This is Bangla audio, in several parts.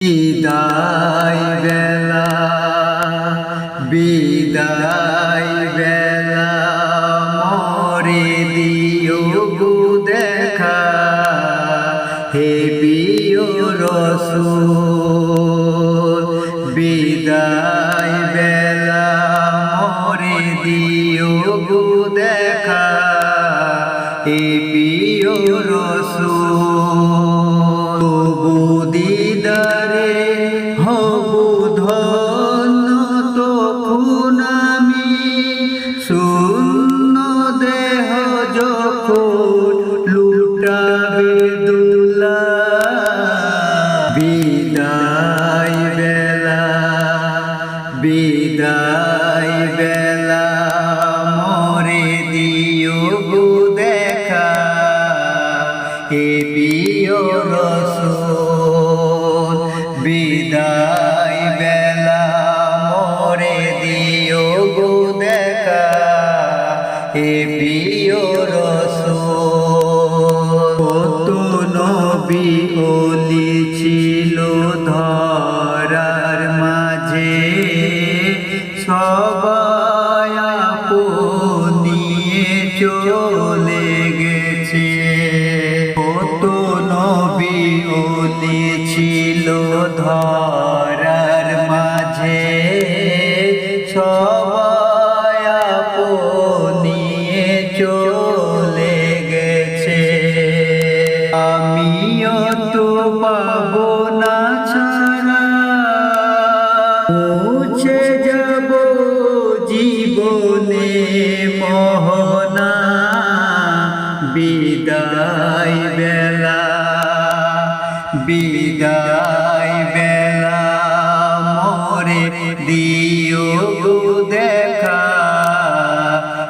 বিদায় বেলা বিদায় বেলা মরে দিও গো দেখা হে প্রিয় রাসূল বিদায় বেলা মরে দিও গো দেখা হে প্রিয় রাসূল দিদারে হব ধন্য তখন আমি শূন্য দেহ যখন লুটাবে দুলা বিদায় বেলা বিদায় বেলা মরে দিও গো দেখা হে প্রিয় রাসূল বিদায় বেলা মরে দিও গো দেখা হে প্রিয় রাসূল কত নবী ওলি ছিল ধরার মাঝে সবাই আপন নিয়ে চলে গেছে কত নবী ওলি ছিল ধরার মাঝে সবাই আপন নিয়ে চলে গেছে আমিও তো পাবো না ছাড়া মুছে যাব জীবনে মোহনা বিদায় বেলা বিদায় বেলা মরে দিও গো দেখা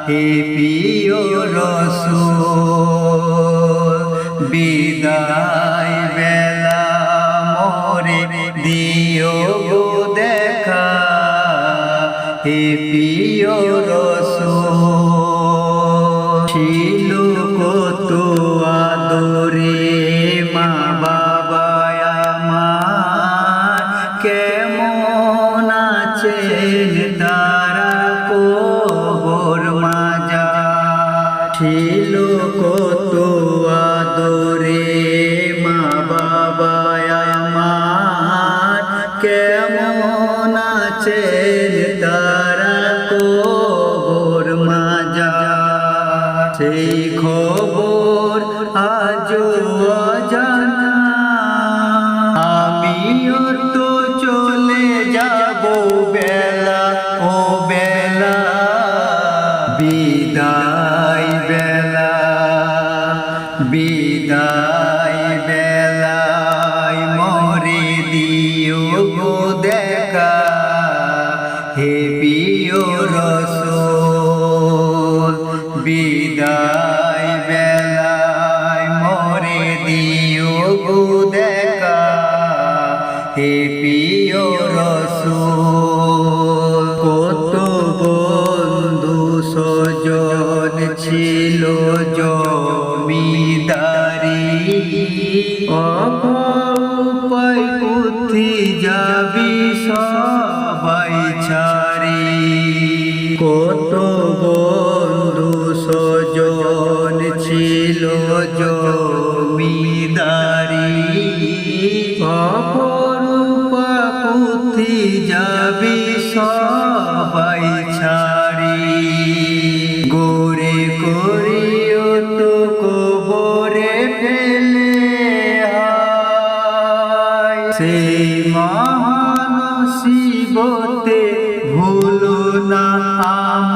হে প্রিয় রাসূল বিদায় বেলা মরে দিও গো দেখা হে প্রিয় রাসূল ছিল কত আদরে মা বাবা আমার কেমন আছেন তারা কবর মাঝার ছিল কত আদরে মা বাবা আমার কেমন আছেন তারা কবর মাঝার সেই খবর আজও অজানা আমিও তো চলে যাব বেলা ও বেলা বিদায় বেলা বিদায় বেলায় মরে দিও গো দেখা হে প্রিয় রাসূল বিদায় বেলায় মরে দিও গো দেখা হে প্রিয় রাসূল কত বন্ধু স্বজন ছিল জমিদারি অপায় বুদ্ধি যাবি সবাই ছাড়ি কত বন্ধু স্বজন ছিল জমিদারি অপরূপা বুদ্ধি যাবি সবাই ছাড়ি গোরে করিও তো কবরে ফেলে সেই মহানসিবতে ভুলো না আমার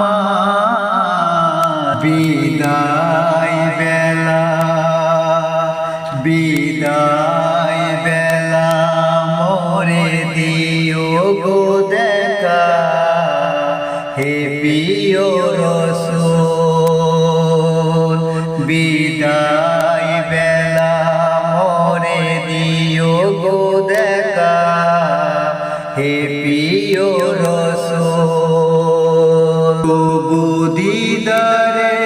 বিদায় বেলা বিদায় বেলা মরে দিও গো দেখা হে প্রিয় রাসূল বিদায় বেলা মরে দিও গো দেখা হে প্রিয় রাসূল তবু দিদারে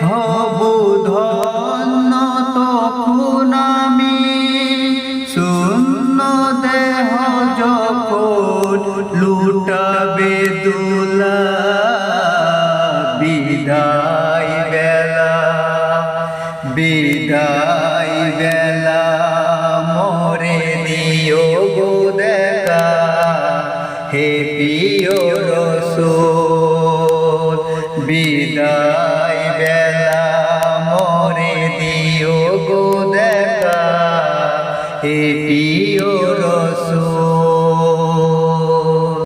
হব ধন্য তখন আমি শূন্য দেহ হে প্রিয় রাসূল বিদায় বেলা মোরে দিও গো দেখা হে প্রিয়